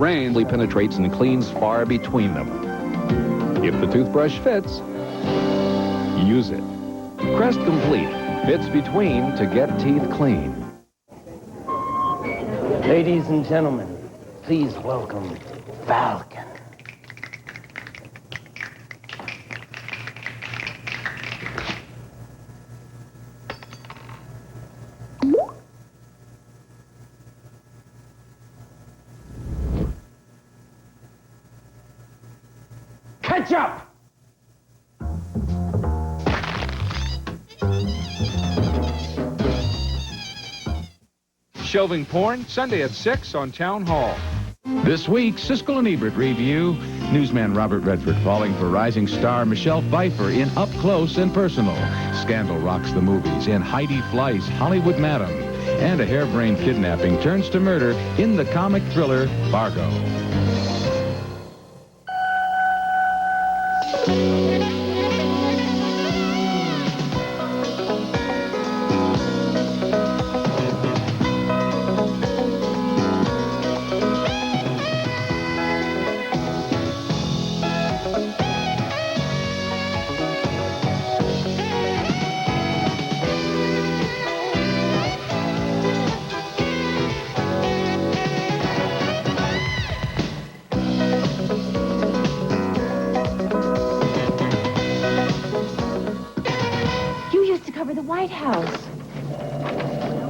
Rain penetrates and cleans far between them. If the toothbrush fits, use it. Crest Complete fits between to get teeth clean. Ladies and gentlemen, please welcome Falcon. Ketchup! Shelving Porn, Sunday at 6 on Town Hall. This week, Siskel and Ebert review newsman Robert Redford falling for rising star Michelle Pfeiffer in Up Close and Personal. Scandal rocks the movies in Heidi Fleiss, Hollywood Madam. And a harebrained kidnapping turns to murder in the comic thriller Fargo. The White House.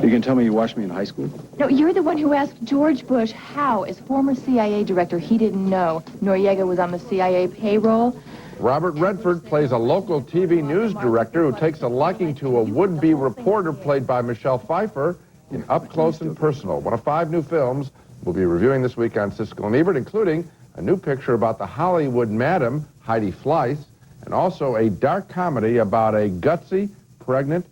You can tell me you watched me in high school? No, you're the one who asked George Bush how, as former CIA director, he didn't know Noriega was on the CIA payroll. Robert Redford plays a local TV news director who takes a liking to a would-be reporter played by Michelle Pfeiffer in Up Close and Personal, one of 5 new films we'll be reviewing this week on Siskel and Ebert, including a new picture about the Hollywood Madam, Heidi Fleiss, and also a dark comedy about a gutsy, pregnant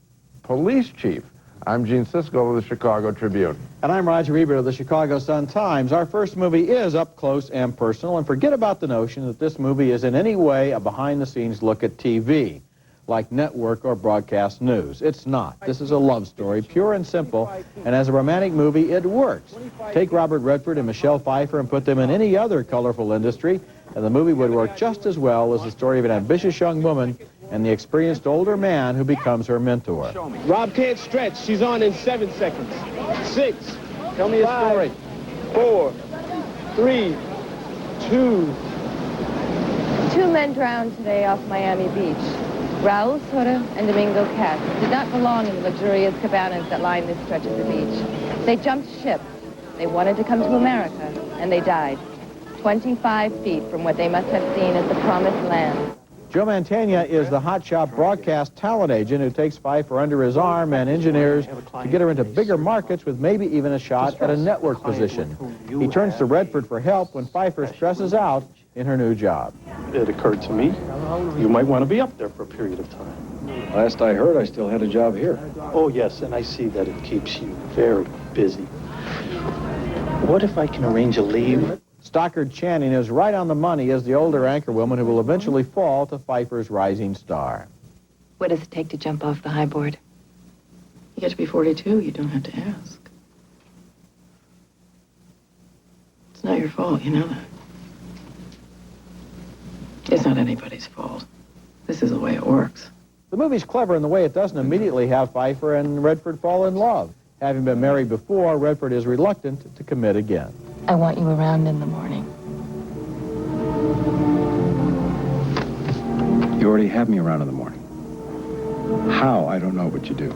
police chief. I'm Gene Siskel of the Chicago Tribune. And I'm Roger Ebert of the Chicago Sun-Times. Our first movie is Up Close and Personal, and forget about the notion that this movie is in any way a behind-the-scenes look at TV, like network or broadcast news. It's not. This is a love story, pure and simple, and as a romantic movie, it works. Take Robert Redford and Michelle Pfeiffer and put them in any other colorful industry, and the movie would work just as well as the story of an ambitious young woman and the experienced older man who becomes her mentor. Rob can't stretch. She's on in 7 seconds. 6. Tell me a story. 4, 3, 2. 2 men drowned today off Miami Beach. Raul Soto and Domingo Katz did not belong in the luxurious cabanas that line this stretch of the beach. They jumped ship. They wanted to come to America, and they died 25 feet from what they must have seen as the promised land. Joe Mantegna is the hotshot broadcast talent agent who takes Pfeiffer under his arm and engineers to get her into bigger markets with maybe even a shot at a network position. He turns to Redford for help when Pfeiffer stresses out in her new job. It occurred to me, you might want to be up there for a period of time. Last I heard, I still had a job here. Oh, yes, and I see that it keeps you very busy. What if I can arrange a leave? Stockard Channing is right on the money as the older anchorwoman who will eventually fall to Pfeiffer's rising star. What does it take to jump off the high board? You get to be 42, you don't have to ask. It's not your fault, you know that. It's not anybody's fault. This is the way it works. The movie's clever in the way it doesn't immediately have Pfeiffer and Redford fall in love. Having been married before, Redford is reluctant to commit again. I want you around in the morning. You already have me around in the morning. How, I don't know, but you do.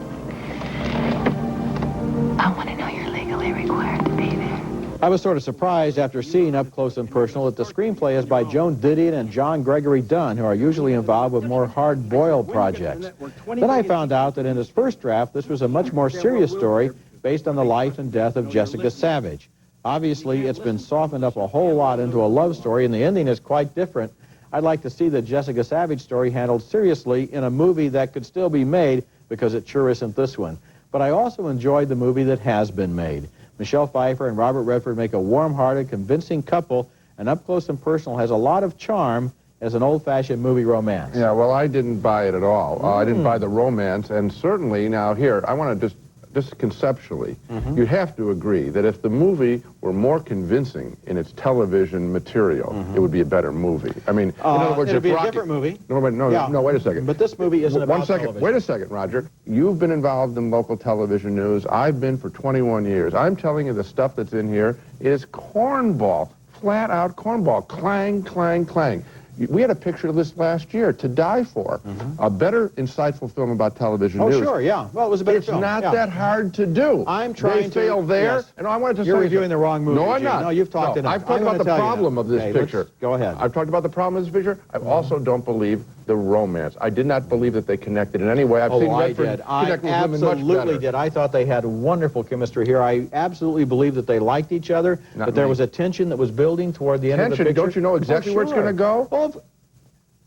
I want to know you're legally required to be there. I was sort of surprised after seeing Up Close and Personal that the screenplay is by Joan Didion and John Gregory Dunn, who are usually involved with more hard-boiled projects. Then I found out that in his first draft, this was a much more serious story based on the life and death of Jessica Savage. Obviously, it's been softened up a whole lot into a love story, and the ending is quite different. I'd like to see the Jessica Savage story handled seriously in a movie that could still be made, because it sure isn't this one. But I also enjoyed the movie that has been made. Michelle Pfeiffer and Robert Redford make a warm-hearted, convincing couple, and Up Close and Personal has a lot of charm as an old-fashioned movie romance. Yeah, well, I didn't buy it at all. I didn't buy the romance, and certainly, now here, I want to just just conceptually, you'd have to agree that if the movie were more convincing in its television material, it would be a better movie. I mean, in other words, it'd be if a different movie. No, wait a second. But this movie isn't about 1 second. television. Wait a second, Roger. You've been involved in local television news. I've been for 21 years. I'm telling you, the stuff that's in here is cornball, flat-out cornball. Clang, clang, clang. We had a picture of this last year, To Die For, a better, insightful film about television news. Oh, sure, yeah. Well, it was a better film. It's not that hard to do. I'm trying to... They fail there, yes. and I wanted to You're say... reviewing the wrong movie, No, I'm Gene. not. No, you've talked enough. I've talked about the problem of this picture. Go ahead. I've talked about the problem of this picture. I also don't believe the romance. I did not believe that they connected in any way. I've seen Redford connect with women much better. I absolutely did. I thought they had wonderful chemistry here. I absolutely believe that they liked each other, that there was a tension that was building toward the end of the picture. Don't you know exactly where it's going to go? Well,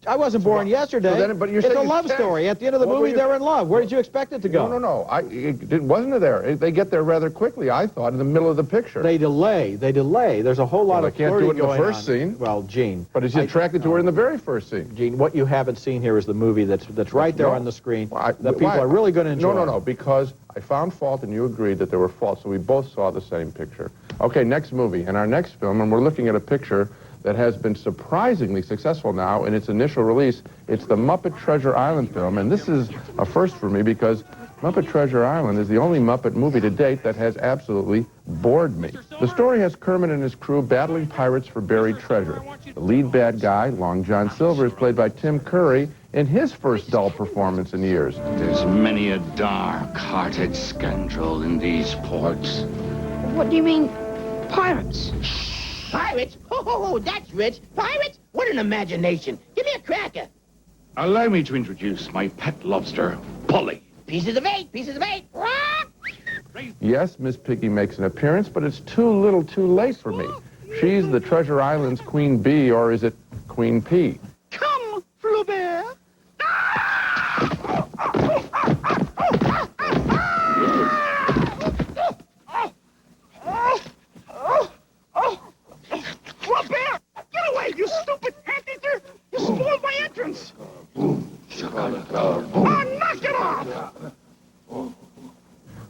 I wasn't born yesterday. But you're it's saying a love story. At the end of the movie, they're in love. Where did you expect it to go? No. It wasn't there. They get there rather quickly, I thought, in the middle of the picture. They delay. There's a whole lot of flirting going on. They can't do it in the first scene. Well, Gene. But he's attracted to her in the very first scene. Gene, what you haven't seen here is the movie that's right there on the screen that people are really going to enjoy. No, because I found fault and you agreed that there were faults, so we both saw the same picture. Okay, next movie. And our next film, and we're looking at a picture that has been surprisingly successful now in its initial release. It's the Muppet Treasure Island film, and this is a first for me because Muppet Treasure Island is the only Muppet movie to date that has absolutely bored me. The story has Kermit and his crew battling pirates for buried treasure. The lead bad guy, Long John Silver, is played by Tim Curry in his first dull performance in years. There's many a dark-hearted scoundrel in these ports. What do you mean, pirates? Pirates? Oh, that's rich. Pirates? What an imagination. Give me a cracker. Allow me to introduce my pet lobster, Polly. Pieces of eight, pieces of eight. Yes, Miss Piggy makes an appearance, but it's too little too late for me. She's the Treasure Island's Queen Bee, or is it Queen P? Come, Flaubert. Flaubert! Get away, you stupid anteater! You spoiled my entrance! Knock it off!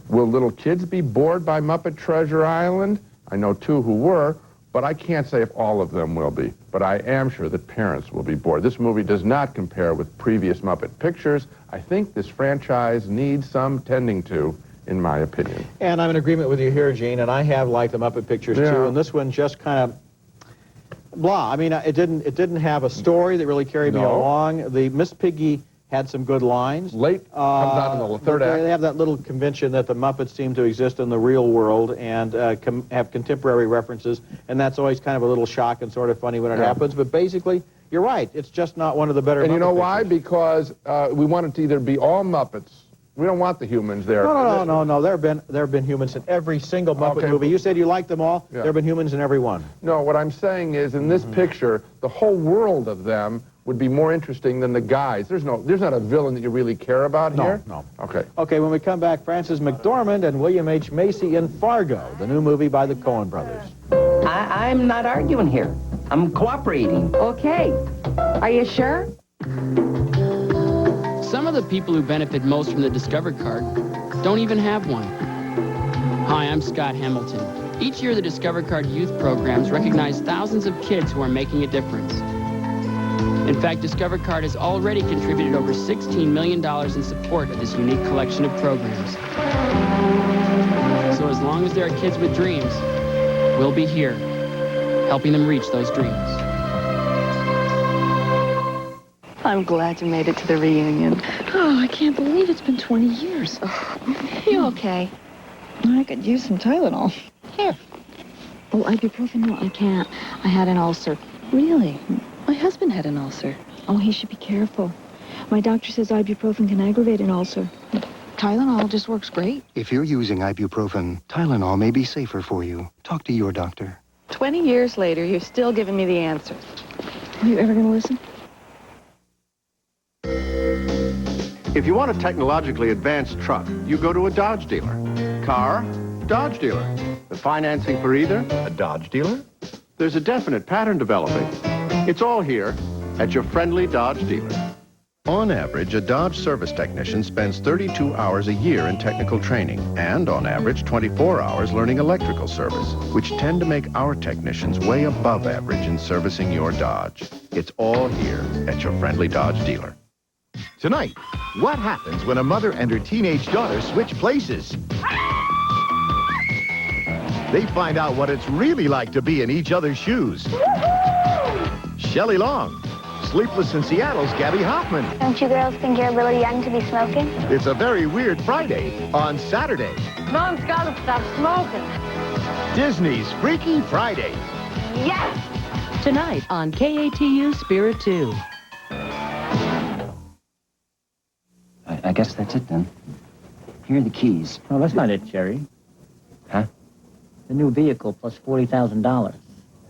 Will little kids be bored by Muppet Treasure Island? I know two who were, but I can't say if all of them will be. But I am sure that parents will be bored. This movie does not compare with previous Muppet pictures. I think this franchise needs some tending to, in my opinion. And I'm in agreement with you here, Gene, and I have liked the Muppet pictures too, and this one just kind of blah. I mean, it didn't have a story that really carried me along. The Miss Piggy had some good lines. Late comes out in the third act. They have that little convention that the Muppets seem to exist in the real world and have contemporary references, and that's always kind of a little shock and sort of funny when it happens. But basically, you're right. It's just not one of the better. And Muppet you know pictures. why? Because we want it to either be all Muppets. We don't want the humans there. No. There have been humans in every single Muppet movie. You said you liked them all. Yeah. There have been humans in every one. No, what I'm saying is, in this picture, the whole world of them would be more interesting than the guys. There's not a villain that you really care about here? No. Okay. Okay, when we come back, Frances McDormand and William H. Macy in Fargo, the new movie by the Coen brothers. I'm not arguing here. I'm cooperating. Okay. Are you sure? Some of the people who benefit most from the Discover card don't even have one. Hi, I'm Scott Hamilton. Each year, the Discover Card youth programs recognize thousands of kids who are making a difference. In fact, Discover Card has already contributed over $16 million in support of this unique collection of programs. So as long as there are kids with dreams, we'll be here, helping them reach those dreams. I'm glad you made it to the reunion. Oh, I can't believe it's been 20 years. You okay? I could use some Tylenol. Here. Oh, ibuprofen? No, I can't. I had an ulcer. Really? My husband had an ulcer. Oh, he should be careful. My doctor says ibuprofen can aggravate an ulcer. Tylenol just works great. If you're using ibuprofen, Tylenol may be safer for you. Talk to your doctor. 20 years later, you're still giving me the answer. Are you ever going to listen? If you want a technologically advanced truck, you go to a Dodge dealer. Car, Dodge dealer. The financing for either, a Dodge dealer. There's a definite pattern developing. It's all here at your friendly Dodge dealer. On average, a Dodge service technician spends 32 hours a year in technical training and, on average, 24 hours learning electrical service, which tend to make our technicians way above average in servicing your Dodge. It's all here at your friendly Dodge dealer. Tonight, what happens when a mother and her teenage daughter switch places? They find out what it's really like to be in each other's shoes. Shelley Long. Sleepless in Seattle's Gabby Hoffman. Don't you girls think you're really young to be smoking? It's a very weird Friday on Saturday. Mom's gotta stop smoking. Disney's Freaky Friday. Yes! Tonight on KATU Spirit 2. I guess that's it then. Here are the keys. No, that's not it, Jerry. Huh? The new vehicle plus $40,000.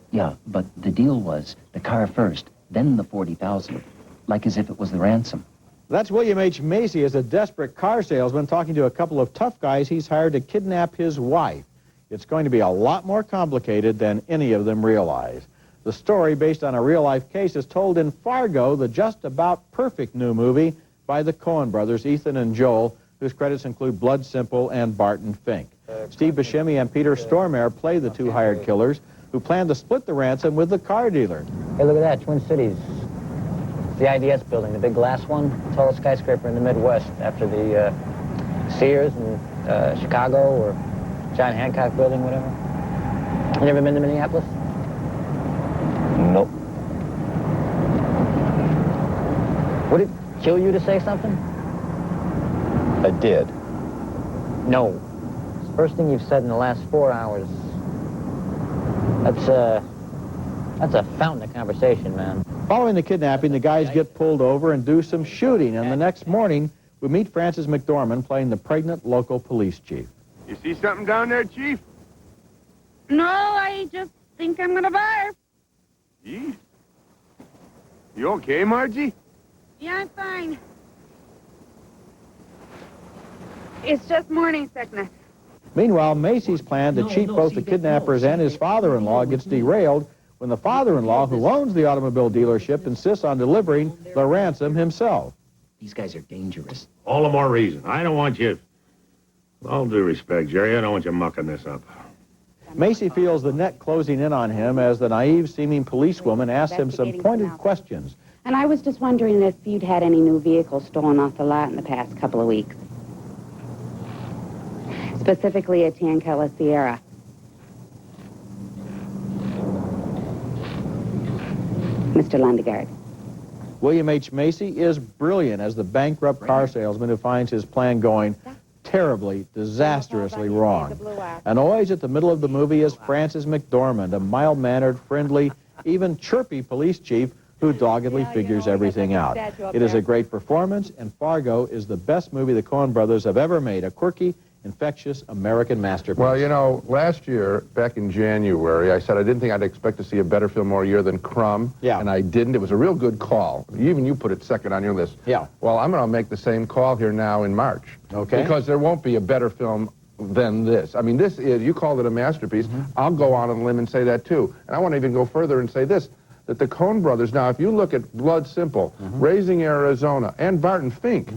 Yeah, but the deal was the car first, then the $40,000, like as if it was the ransom. That's William H. Macy as a desperate car salesman talking to a couple of tough guys he's hired to kidnap his wife. It's going to be a lot more complicated than any of them realize. The story, based on a real-life case, is told in Fargo, the just-about perfect new movie by the Coen brothers, Ethan and Joel, whose credits include Blood Simple and Barton Fink. Steve Buscemi and Peter Stormare play the two hired killers who plan to split the ransom with the car dealer. Hey, look at that, Twin Cities. It's the IDS building, the big glass one, tallest skyscraper in the Midwest after the Sears in Chicago or John Hancock building, whatever. You never been to Minneapolis? Nope. Would it kill you to say something? I did. No. It's the first thing you've said in the last 4 hours. That's a fountain of conversation, man. Following the kidnapping, the guys get pulled over and do some shooting, and the next morning, we meet Frances McDormand playing the pregnant local police chief. You see something down there, Chief? No, I just think I'm gonna barf. Jeez. You okay, Margie? Yeah, I'm fine. It's just morning sickness. Meanwhile, Macy's plan to cheat both the kidnappers and his father-in-law gets derailed when the father-in-law, who owns the automobile dealership, insists on delivering the ransom himself. These guys are dangerous. All the more reason. I don't want you... With all due respect, Jerry, I don't want you mucking this up. Macy feels the net closing in on him as the naive-seeming policewoman asks him some pointed questions. And I was just wondering if you'd had any new vehicles stolen off the lot in the past couple of weeks. Specifically a Tancella Sierra. Mr. Lundegaard. William H. Macy is brilliant as the bankrupt car salesman who finds his plan going terribly, disastrously wrong. And always at the middle of the movie is Frances McDormand, a mild-mannered, friendly, even chirpy police chief who doggedly figures everything out. It is a great performance, and Fargo is the best movie the Coen brothers have ever made, a quirky, infectious American masterpiece. Well, you know, last year, back in January, I said I didn't think I'd expect to see a better film all year than Crumb. Yeah. And I didn't. It was a real good call. Even you put it second on your list. Yeah. Well, I'm going to make the same call here now in March. Okay. Because there won't be a better film than this. I mean, this is, you called it a masterpiece. I'll go on a limb and say that, too. And I want to even go further and say this, that the Coen brothers, now, if you look at Blood Simple, Raising Arizona, and Barton Fink,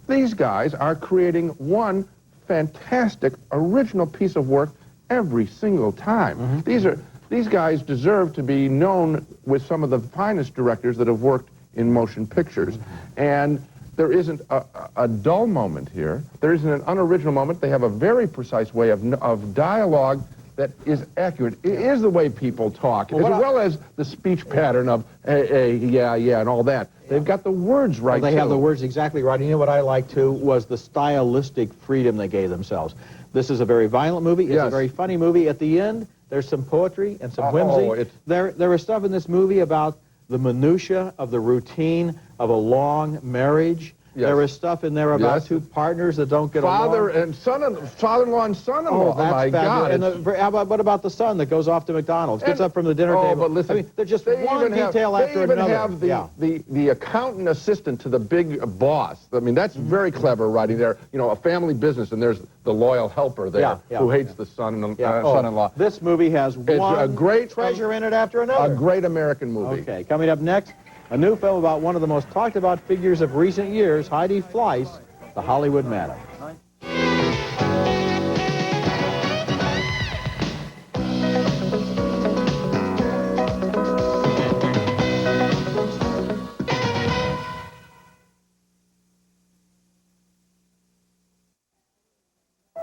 these guys are creating one fantastic original piece of work every single time. These guys deserve to be known with some of the finest directors that have worked in motion pictures. And there isn't a dull moment here. There isn't an unoriginal moment. They have a very precise way of dialogue that is accurate. It is the way people talk, as well as the speech pattern of hey, yeah, and all that. They've got the words right, They have the words exactly right. You know what I liked, too, was the stylistic freedom they gave themselves. This is a very violent movie. It's a very funny movie. At the end, there's some poetry and some whimsy. There is stuff in this movie about the minutia of the routine of a long marriage. Yes. There is stuff in there about two partners that don't get father along. and father-in-law and son-in-law. Oh, that's my God! And what about the son that goes off to McDonald's, gets up from the dinner table? But listen, I mean, they're just one detail after another. They even have the accountant assistant to the big boss. I mean, that's very clever writing there. You know, a family business, and there's the loyal helper there who hates the son-in-law. This movie has one a great treasure in it after another. A great American movie. Okay, coming up next, A new film about one of the most talked about figures of recent years, Heidi Fleiss, the Hollywood Madam.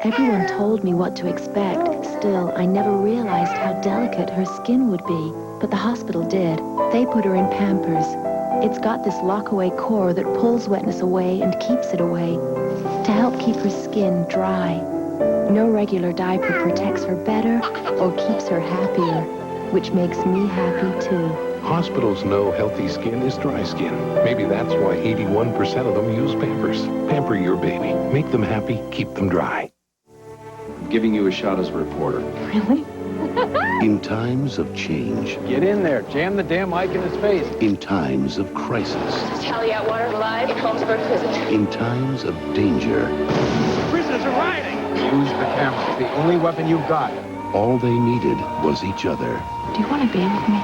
Everyone told me what to expect. Still, I never realized how delicate her skin would be. But the hospital did. They put her in Pampers. It's got this lock-away core that pulls wetness away and keeps it away to help keep her skin dry. No regular diaper protects her better or keeps her happier, which makes me happy too. Hospitals know healthy skin is dry skin. Maybe that's why 81% of them use Pampers. Pamper your baby. Make them happy, keep them dry. Giving you a shot as a reporter. Really? In times of change. Get in there. Jam the damn mic in his face. In times of crisis. Tally Atwater live at Holmesburg Prison. In times of danger. Prisoners are rioting! Use the camera. It's the only weapon you've got. All they needed was each other. Do you want to be with me?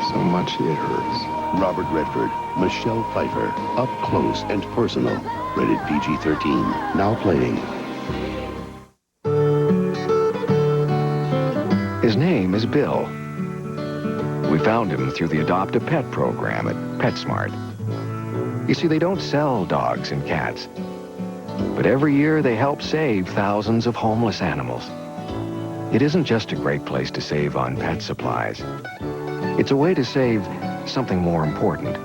So much it hurts. Robert Redford, Michelle Pfeiffer, up close and personal. Rated PG-13. Now playing. His name is Bill. We found him through the Adopt a Pet program at PetSmart. You see, they don't sell dogs and cats, but every year they help save thousands of homeless animals. It isn't just a great place to save on pet supplies. It's a way to save something more important,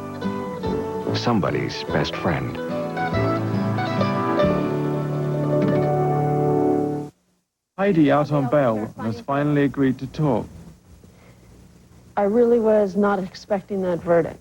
somebody's best friend. Heidi out on bail has finally agreed to talk. I really was not expecting that verdict.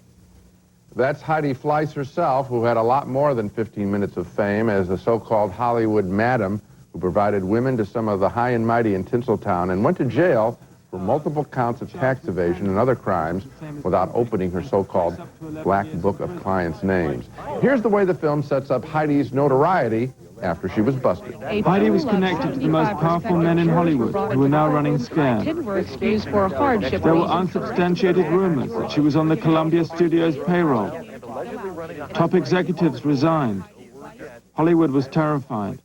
That's Heidi Fleiss herself, who had a lot more than 15 minutes of fame as the so-called Hollywood Madam, who provided women to some of the high and mighty in Tinseltown and went to jail for multiple counts of tax evasion and other crimes without opening her so-called black book of clients' names. Here's the way the film sets up Heidi's notoriety after she was busted. Heidi was connected to the most powerful men in Hollywood who are now running scams. Were excused for hardship. There were unsubstantiated rumors that she was on the Columbia Studios payroll. Top executives resigned. Hollywood was terrified.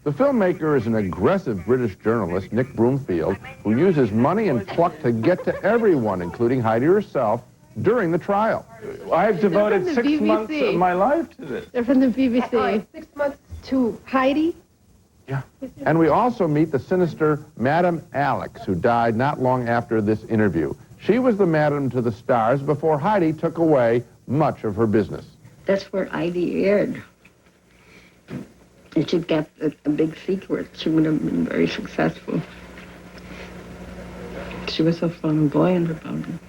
The filmmaker is an aggressive British journalist, Nick Broomfield, who uses money and pluck to get to everyone, including Heidi herself, during the trial. I've devoted 6 months of my life to this. They're from the BBC. Oh, 6 months to Heidi? Yeah. And we also meet the sinister Madam Alex, who died not long after this interview. She was the madam to the stars before Heidi took away much of her business. That's where Heidi aired. If she'd get a big secret, she would have been very successful. She was so flamboyant about it.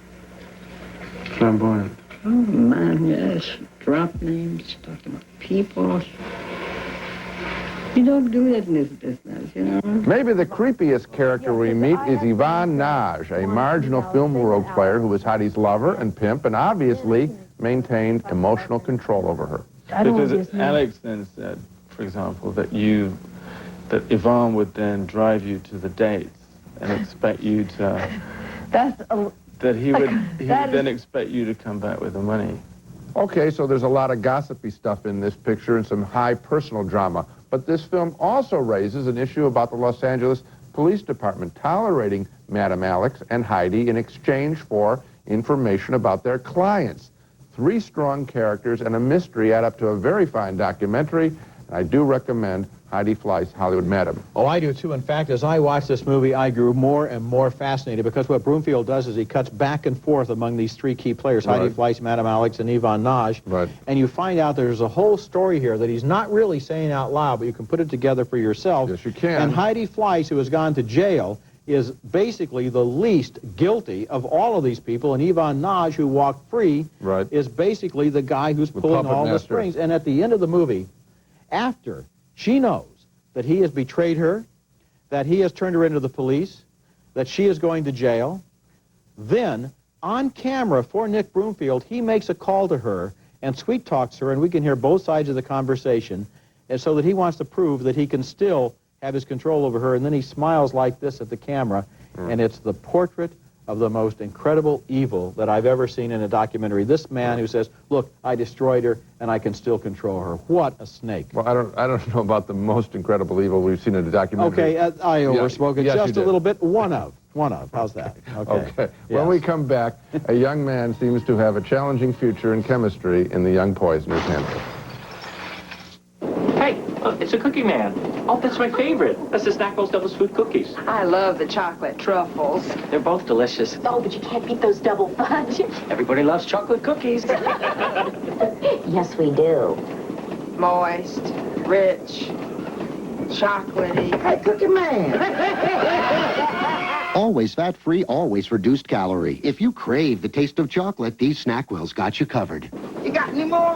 Flamboyant? Oh, man, yes. She dropped names, she talked about people. You don't do that in this business, you know? Maybe the creepiest character we meet is Yvonne Naj, a marginal film world player who was Heidi's lover and pimp and obviously maintained emotional control over her. Because Alex then said, for example, that Yvonne would then drive you to the dates and expect you to... He would then expect you to come back with the money. Okay, so there's a lot of gossipy stuff in this picture and some high personal drama. But this film also raises an issue about the Los Angeles Police Department tolerating Madam Alex and Heidi in exchange for information about their clients. 3 strong characters and a mystery add up to a very fine documentary, and I do recommend Heidi Fleiss, Hollywood Madam. Oh, I do too. In fact, as I watched this movie, I grew more and more fascinated because what Broomfield does is he cuts back and forth among these 3 key players, Right. Heidi Fleiss, Madam Alex, and Yvonne Naj. Right. And you find out there's a whole story here that he's not really saying out loud, but you can put it together for yourself. Yes, you can. And Heidi Fleiss, who has gone to jail, is basically the least guilty of all of these people, and Yvonne Naj, who walked free, Right. is basically the guy who's The pulling puppet all the master. strings. And at the end of the movie, after she knows that he has betrayed her, that he has turned her into the police, that she is going to jail, then on camera for Nick Broomfield, he makes a call to her and sweet talks her, and we can hear both sides of the conversation, and so that he wants to prove that he can still have his control over her, and then he smiles like this at the camera, and it's the portrait of the most incredible evil that I've ever seen in a documentary. This man who says, look, I destroyed her and I can still control her. What a snake. Well, I don't know about the most incredible evil we've seen in a documentary. Okay, I overspoke it Yes, just you a little bit. One of. How's that? Okay. Okay. When we come back, a young man seems to have a challenging future in chemistry in the Young Poisoner's Handbook. Hey, it's a cookie man. Oh, that's my favorite. That's the Snackwell's Devil's Food Cookies. I love the chocolate truffles. They're both delicious. Oh, but you can't beat those double fudge. Everybody loves chocolate cookies. Yes, we do. Moist, rich, chocolatey. Hey, Cookie Man! Always fat-free, always reduced calorie. If you crave the taste of chocolate, these Snackwells got you covered. You got any more?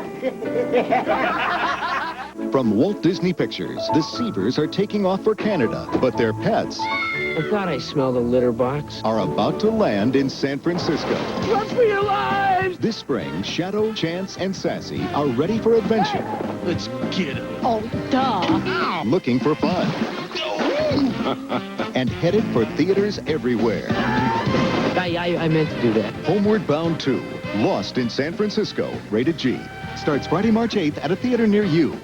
From Walt Disney Pictures, the Seavers are taking off for Canada, but their pets I thought I smelled a litter box. are about to land in San Francisco. Run for your lives! This spring, Shadow, Chance, and Sassy are ready for adventure. Let's get him. Oh, duh. Looking for fun. And headed for theaters everywhere. I meant to do that. Homeward Bound 2, Lost in San Francisco, rated G. Starts Friday, March 8th at a theater near you.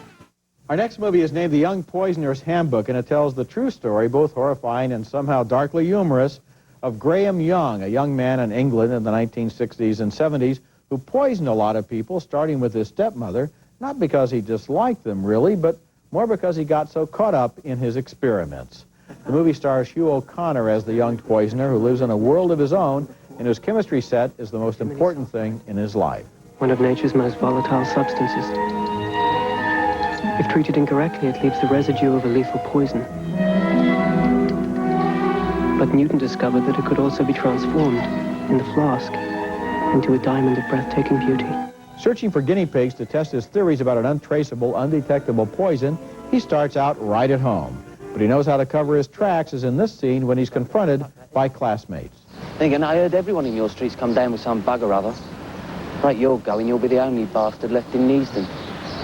Our next movie is named The Young Poisoner's Handbook, and it tells the true story, both horrifying and somehow darkly humorous, of Graham Young, a young man in England in the 1960s and 70s who poisoned a lot of people, starting with his stepmother, not because he disliked them, really, but more because he got so caught up in his experiments. The movie stars Hugh O'Connor as the young poisoner who lives in a world of his own and whose chemistry set is the most important thing in his life. One of nature's most volatile substances. If treated incorrectly, it leaves the residue of a lethal poison. But Newton discovered that it could also be transformed, in the flask, into a diamond of breathtaking beauty. Searching for guinea pigs to test his theories about an untraceable, undetectable poison, he starts out right at home. But he knows how to cover his tracks, as in this scene when he's confronted by classmates. Thinking, I heard everyone in your streets come down with some bug or other. Right, you're going, you'll be the only bastard left in Neasden.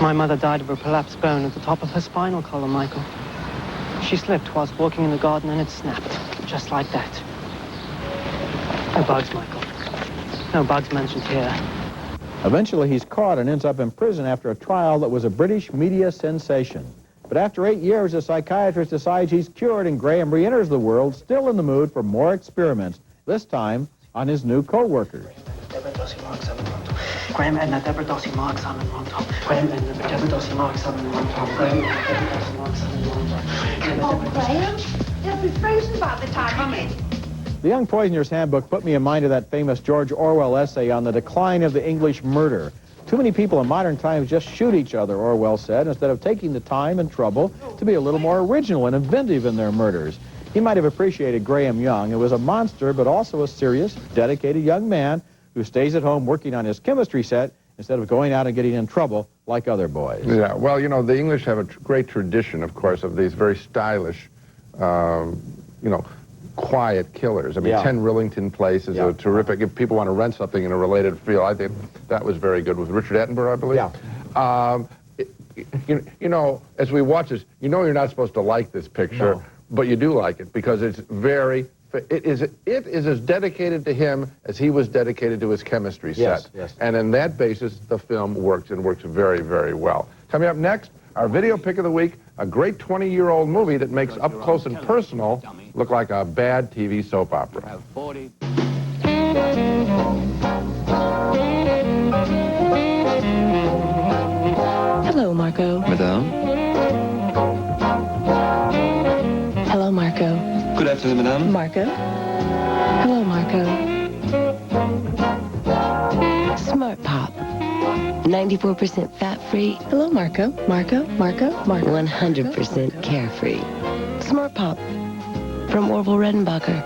My mother died of a prolapsed bone at the top of her spinal column, Michael. She slipped whilst walking in the garden and it snapped, just like that. No bugs, Michael. No bugs mentioned here. Eventually, he's caught and ends up in prison after a trial that was a British media sensation. But after 8 years, a psychiatrist decides he's cured, and Graham re-enters the world, still in the mood for more experiments, this time on his new co-workers. Graham and Deborah Dossie Marks on the Ronto. Graham and Deborah Dossie Marks on the Ronto. Graham and Deborah Dossie Marks on the Ronto. Oh, Graham, you'll be frozen by the time you get. The Young Poisoner's Handbook put me in mind of that famous George Orwell essay on the decline of the English murder. Too many people in modern times just shoot each other, Orwell said, instead of taking the time and trouble to be a little more original and inventive in their murders. He might have appreciated Graham Young, who was a monster, but also a serious, dedicated young man who stays at home working on his chemistry set instead of going out and getting in trouble like other boys. Yeah, well, you know, the English have a great tradition, of course, of these very stylish, quiet killers. I mean, 10 Rillington Place is a terrific, if people want to rent something in a related field, I think that was very good with Richard Attenborough, I believe. Yeah. You know, as we watch this, you know you're not supposed to like this picture, but you do like it because it's very, it is as dedicated to him as he was dedicated to his chemistry set. Yes. And in that basis, the film works and works very, very well. Coming up next, our video pick of the week, a great 20-year-old movie that makes Up Close and Personal look like a bad TV soap opera. Hello, Marco. Madame? Hello, Marco. Good afternoon, madame. Marco. Hello, Marco. Smart Pop. 94% fat-free. Hello, Marco. Marco. 100% carefree. Smart Pop. From Orville Redenbacher.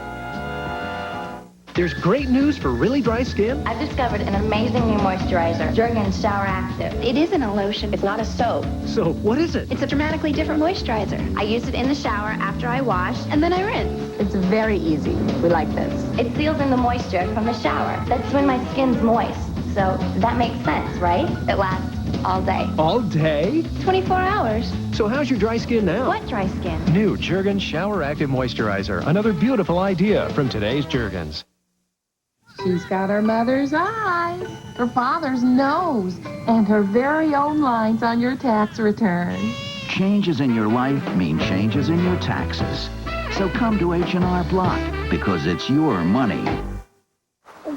There's great news for really dry skin. I've discovered an amazing new moisturizer, Jergens Shower Active. It isn't a lotion. It's not a soap. So what is it? It's a dramatically different moisturizer. I use it in the shower after I wash, and then I rinse. It's very easy. We like this. It seals in the moisture from the shower. That's when my skin's moist. So that makes sense, right? It lasts all day. All day? 24 hours. So how's your dry skin now? What dry skin? New Jergens Shower Active Moisturizer. Another beautiful idea from today's Jergens. She's got her mother's eyes, her father's nose, and her very own lines on your tax return. Changes in your life mean changes in your taxes. So come to H&R Block, because it's your money.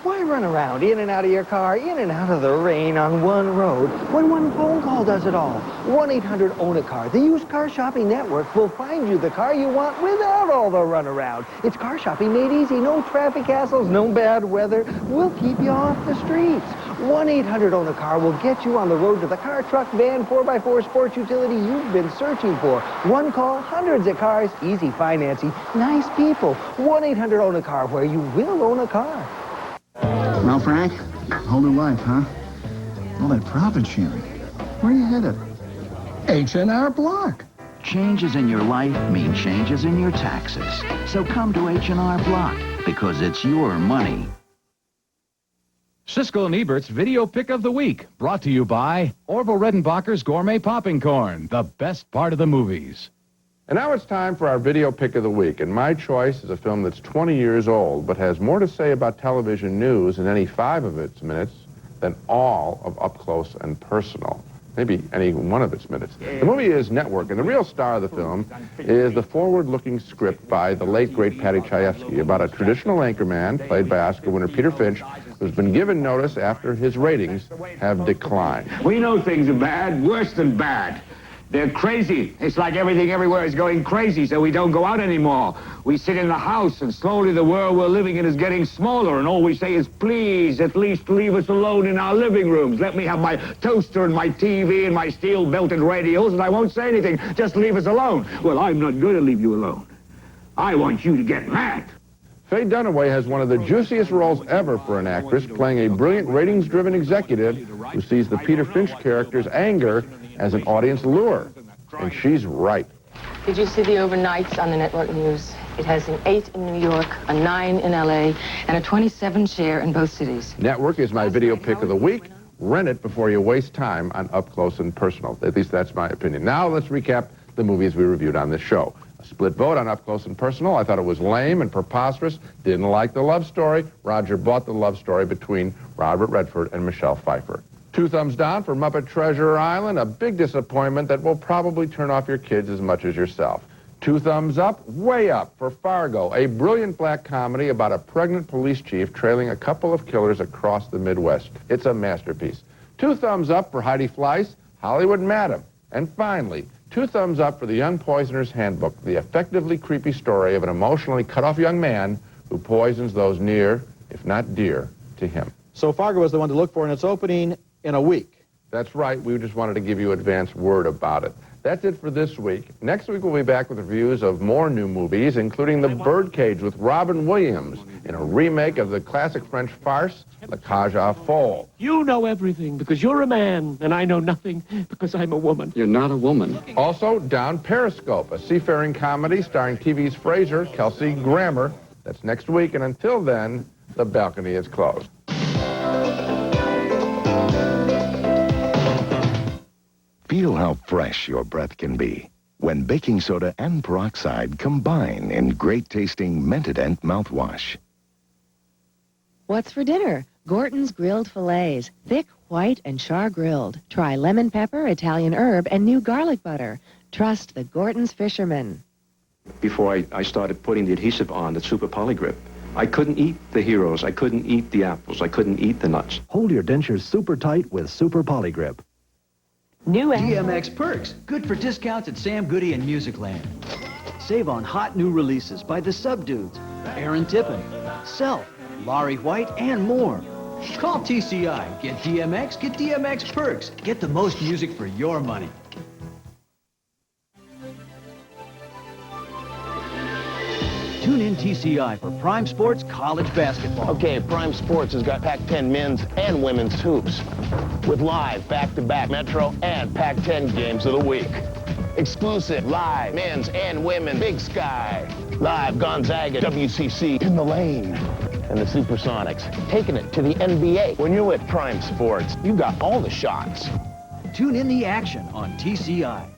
Why run around in and out of your car, in and out of the rain on one road, when one phone call does it all? 1-800-OWN-A-CAR. The used car shopping network will find you the car you want without all the runaround. It's car shopping made easy. No traffic hassles, no bad weather. We'll keep you off the streets. 1-800-OWN-A-CAR will get you on the road to the car, truck, van, 4x4 sports utility you've been searching for. One call, hundreds of cars, easy financing, nice people. 1-800-OWN-A-CAR, where you will own a car. Well, Frank, whole new life, huh? All that profit sharing. Where are you headed? H&R Block. Changes in your life mean changes in your taxes. So come to H&R Block, because it's your money. Siskel and Ebert's Video Pick of the Week, brought to you by Orville Redenbacher's Gourmet Popping Corn, the best part of the movies. And now it's time for our Video Pick of the Week, and my choice is a film that's 20 years old, but has more to say about television news in any 5 of its minutes than all of Up Close and Personal. Maybe any one of its minutes. The movie is Network, and the real star of the film is the forward-looking script by the late, great Paddy Chayefsky about a traditional anchorman, played by Oscar winner Peter Finch, who's been given notice after his ratings have declined. We know things are bad, worse than bad. They're crazy. It's like everything everywhere is going crazy, so we don't go out anymore. We sit in the house, and slowly the world we're living in is getting smaller, and all we say is, please, at least leave us alone in our living rooms. Let me have my toaster and my TV and my steel-belted radios, and I won't say anything. Just leave us alone. Well, I'm not going to leave you alone. I want you to get mad. Faye Dunaway has one of the juiciest roles ever for an actress, playing a brilliant ratings-driven executive who sees the Peter Finch character's anger as an audience lure. And she's right. Did you see the overnights on the network news? It has an 8 in New York, a 9 in L.A., and a 27 share in both cities. Network is my video pick of the week. Rent it before you waste time on Up Close and Personal. At least that's my opinion. Now let's recap the movies we reviewed on this show. A split vote on Up Close and Personal. I thought it was lame and preposterous. Didn't like the love story. Roger bought the love story between Robert Redford and Michelle Pfeiffer. 2 thumbs down for Muppet Treasure Island, a big disappointment that will probably turn off your kids as much as yourself. 2 thumbs up, way up for Fargo, a brilliant black comedy about a pregnant police chief trailing a couple of killers across the Midwest. It's a masterpiece. 2 thumbs up for Heidi Fleiss, Hollywood Madam. And finally, 2 thumbs up for The Young Poisoner's Handbook, the effectively creepy story of an emotionally cut-off young man who poisons those near, if not dear, to him. So Fargo is the one to look for in its opening in a week. That's right. We just wanted to give you advance word about it. That's it for this week. Next week, we'll be back with reviews of more new movies, including The Birdcage with Robin Williams in a remake of the classic French farce, La Cage aux Folles. You know everything because you're a man, and I know nothing because I'm a woman. You're not a woman. Also, Down Periscope, a seafaring comedy starring TV's Frasier, Kelsey Grammer. That's next week, and until then, the balcony is closed. Feel how fresh your breath can be when baking soda and peroxide combine in great-tasting Mentadent mouthwash. What's for dinner? Gorton's grilled fillets, thick, white, and char-grilled. Try lemon pepper, Italian herb, and new garlic butter. Trust the Gorton's fisherman. Before I started putting the adhesive on, the Super Polygrip, I couldn't eat the heroes. I couldn't eat the apples. I couldn't eat the nuts. Hold your dentures super tight with Super Polygrip. New DMX Perks, good for discounts at Sam Goody and Musicland. Save on hot new releases by the Subdudes, Aaron Tippin, Self, Laurie White, and more. Call TCI. Get DMX Perks. Get the most music for your money. Tune in TCI for Prime Sports College Basketball. Okay, Prime Sports has got Pac-10 men's and women's hoops with live back-to-back Metro and Pac-10 games of the week. Exclusive live men's and women's Big Sky. Live Gonzaga, WCC in the lane. And the Supersonics taking it to the NBA. When you're with Prime Sports, you've got all the shots. Tune in the action on TCI.